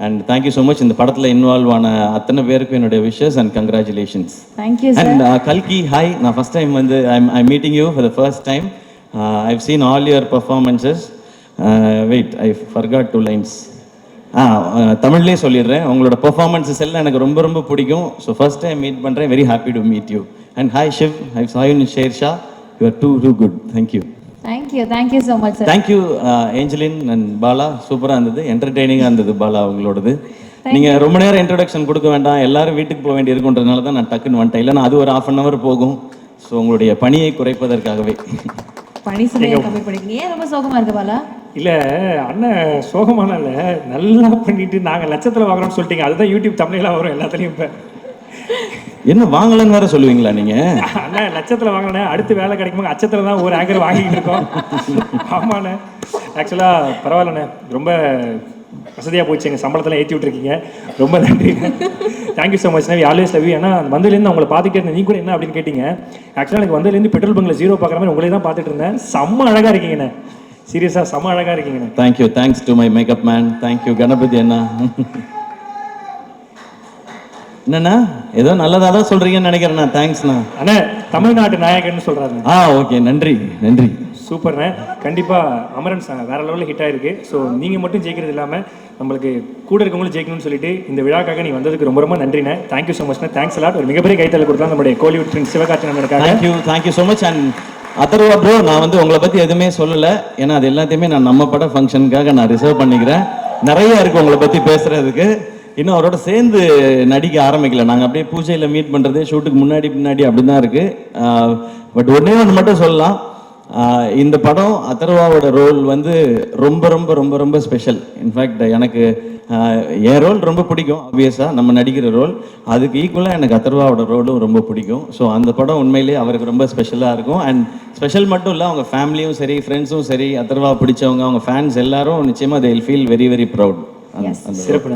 And thank you so much. இந்த படத்தில் involve ஆன அத்தனை பேருக்கும் என்னுடைய wishes and congratulations. Thank you sir. And கல்கி, ஹாய். நான் ஃபஸ்ட் டைம் வந்து I meeting you for the first time. I've seen all your performances. Wait, I forgot 2 lines. தமிழ்லேயே சொல்லிடுறேன். உங்களோட பர்ஃபார்மன்ஸஸ் எல்லாம் எனக்கு ரொம்ப ரொம்ப பிடிக்கும். ஸோ ஃபர்ஸ்ட் டைம் மீட் பண்ணுறேன். Very happy to meet you. And hi Shiv, I saw you in Shershaah. You are too good. Thank you. Thank you so much sir. Thank you Angeline and Bala. சூப்பராக இருந்தது, என்டர்டெய்னிங்காக இருந்தது பாலா உங்களோடது. நீங்கள் ரொம்ப நேரம் இன்ட்ரடக்ஷன் கொடுக்க வேண்டாம், எல்லாரும் வீட்டுக்கு போக வேண்டி இருக்குன்றதுனால தான் நான் டக்குன்னு வந்துட்டேன். இல்லைன்னா அது ஒரு 1/2 hour போகும். ஸோ உங்களுடைய பணியை குறைப்பதற்காகவே. பணி சுமையை கம்மி பண்ணிக்கங்க. ஏன் ரொம்ப சோகமாக இருக்கு பாலா? இல்லை அண்ணன் சோகமான இல்லை, நல்லா பண்ணிட்டு நாங்கள் லட்சத்தில் வாங்குறோம்னு சொல்லிட்டீங்க. அதுதான் யூடியூப் தமிழெலாம் வரும் எல்லாத்துலேயும். இப்போ என்ன வாங்கலன்னு வேற சொல்லுவீங்களா நீங்க? அண்ணா லட்சத்தில் வாங்கினேன், அடுத்து வேலை கிடைக்கும்போது அச்சத்தில் தான் ஒரு ஆங்கர் வாங்கிட்டு இருக்கோம். ஆமாண்ணே, ஆக்சுவலாக பரவாயில்லண்ணே, ரொம்ப வசதியாக போச்சு. எங்கள் சம்பளத்தில் ஏற்றி விட்டுருக்கீங்க, ரொம்ப நன்றி. Thank you so much. We always love you. ஏன்னா வந்ததுலேருந்து உங்களை பார்த்துட்டே இருந்தேன். நீ கூட என்ன அப்படின்னு கேட்டீங்க. ஆக்சுவலாக எனக்கு வந்ததுலேருந்து பெட்ரோல் பங்கில் 0 பார்க்குற மாதிரி உங்களே தான் பார்த்துட்டு இருந்தேன். செம்ம அழகாக இருக்கீங்கண்ணே, சீரியஸாக செம்ம அழகாக இருக்கீங்கண்ணே. Thank you. Thanks to my makeup man. Thank you Ganapathi அண்ணா. என்னண்ணா ஏதோ நல்லதாக தான் சொல்கிறீங்கன்னு நினைக்கிறேண்ணா. தேங்க்ஸ்ண்ணா. அண்ணே தமிழ்நாட்டு நாயகன்னு சொல்கிறாரு. ஓகே, நன்றி நன்றி. சூப்பர்ண்ணே. கண்டிப்பாக அமரன் சாங் வேறு லெவலில் ஹிட் ஆகிருக்கு. ஸோ நீங்கள் மட்டும் ஜெயிக்கிறது இல்லாமல் நம்மளுக்கு கூட இருக்கவங்களும் ஜெயிக்கணும்னு சொல்லிட்டு இந்த விழாக்காக நீ வந்ததுக்கு ரொம்ப ரொம்ப நன்றிண்ணே. தேங்க்யூ ஸோ மச்ண்ணே. Thanks a lot. ஒரு மிகப்பெரிய கைத்தல் கொடுத்தா நம்மளுடைய கோலிவுட் பிரின்ஸ் சிவகார்த்திகேயன் அண்ணனுக்காக. Thank you so much. And Atharvaa bro, நான் வந்து உங்களை பற்றி எதுவுமே சொல்லலை. ஏன்னா அது எல்லாத்தையுமே நான் நம்ம பட ஃபங்க்ஷனுக்காக நான் ரிசர்வ் பண்ணிக்கிறேன். நிறைய இருக்குது உங்களை பற்றி பேசுகிறதுக்கு. இன்னும் அவரோட சேர்ந்து நடிக்க ஆரம்பிக்கல. நாங்கள் அப்படியே பூஜையில் மீட் பண்ணுறது, ஷூட்டுக்கு முன்னாடி அப்படி தான் இருக்குது. பட் ஒன்றே ஒன்று மட்டும் சொல்லலாம். இந்த படம் அதர்வாவோட ரோல் வந்து ரொம்ப ரொம்ப ரொம்ப ரொம்ப ஸ்பெஷல். இன்ஃபேக்ட் எனக்கு என் ரோல் ரொம்ப பிடிக்கும். ஆப்வியஸாக நம்ம நடிக்கிற ரோல், அதுக்கு ஈக்குவலாக எனக்கு அதர்வாவோட ரோலும் ரொம்ப பிடிக்கும். ஸோ அந்த படம் உண்மையிலேயே அவருக்கு ரொம்ப ஸ்பெஷலாக இருக்கும். அண்ட் ஸ்பெஷல் மட்டும் இல்லை, அவங்க ஃபேமிலியும் சரி, ஃப்ரெண்ட்ஸும் சரி, அதர்வா பிடிச்சவங்க, அவங்க ஃபேன்ஸ் எல்லாரும் நிச்சயமாக they will feel very very proud. சிறப்பு.